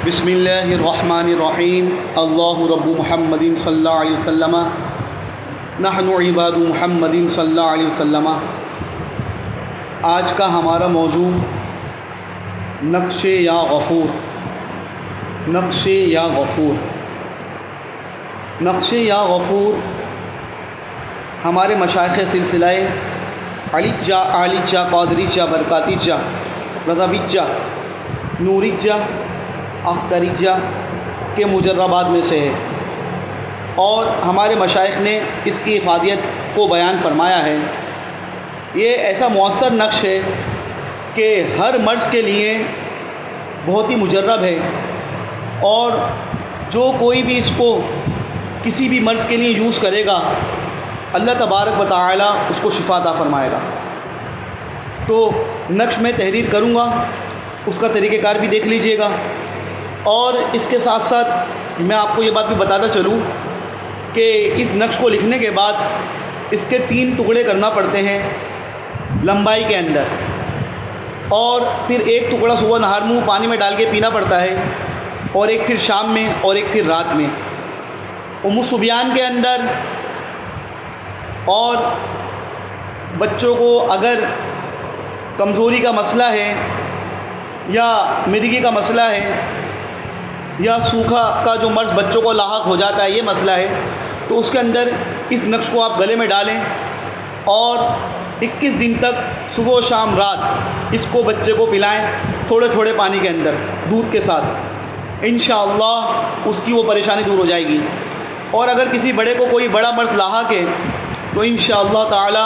بسم اللہ الرحمن الرحیم اللہ رب محمد صلی اللہ علیہ وسلم نحن عباد محمد صلی اللہ علیہ وسلم۔ آج کا ہمارا موضوع نقش یا غفور، نقش یا غفور۔ نقش یا غفور ہمارے مشائخ سلسلہ علیجہ قادریجہ برکاتیجہ رضویجہ نوریجہ اختریجہ کے مجربات میں سے ہے، اور ہمارے مشائخ نے اس کی افادیت کو بیان فرمایا ہے۔ یہ ایسا مؤثر نقش ہے کہ ہر مرض کے لیے بہت ہی مجرب ہے، اور جو کوئی بھی اس کو کسی بھی مرض کے لیے یوز کرے گا اللہ تبارک و تعالی اس کو شفا عطا فرمائے گا۔ تو نقش میں تحریر کروں گا، اس کا طریقہ کار بھی دیکھ لیجئے گا، اور اس کے ساتھ ساتھ میں آپ کو یہ بات بھی بتاتا چلوں کہ اس نقش کو لکھنے کے بعد اس کے 3 ٹکڑے کرنا پڑتے ہیں لمبائی کے اندر، اور پھر ایک ٹکڑا صبح نہار منہ پانی میں ڈال کے پینا پڑتا ہے، اور ایک پھر شام میں، اور ایک پھر رات میں۔ صبیان کے اندر اور بچوں کو اگر کمزوری کا مسئلہ ہے، یا مرگی کا مسئلہ ہے، یا سوکھا کا جو مرض بچوں کو لاحق ہو جاتا ہے یہ مسئلہ ہے، تو اس کے اندر اس نقش کو آپ گلے میں ڈالیں، اور 21 دن تک صبح و شام رات اس کو بچے کو پلائیں تھوڑے تھوڑے پانی کے اندر دودھ کے ساتھ۔ انشاءاللہ اس کی وہ پریشانی دور ہو جائے گی۔ اور اگر کسی بڑے کو کوئی بڑا مرض لاحق ہے تو انشاءاللہ تعالی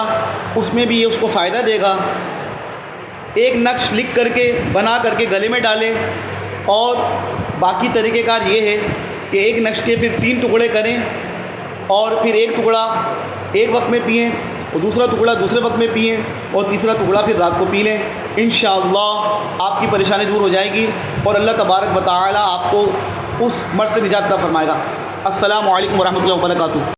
اس میں بھی یہ اس کو فائدہ دے گا۔ ایک نقش لکھ کر کے بنا کر کے گلے میں ڈالیں، اور باقی طریقہ کار یہ ہے کہ ایک نقش کے پھر 3 ٹکڑے کریں، اور پھر ایک ٹکڑا ایک وقت میں پئیں، اور دوسرا ٹکڑا دوسرے وقت میں پئیں، اور تیسرا ٹکڑا پھر رات کو پی لیں۔ انشاءاللہ آپ کی پریشانی دور ہو جائے گی، اور اللہ تبارک و تعالی آپ کو اس مرض سے نجات عطا فرمائے گا۔ السلام علیکم ورحمۃ اللہ وبرکاتہ۔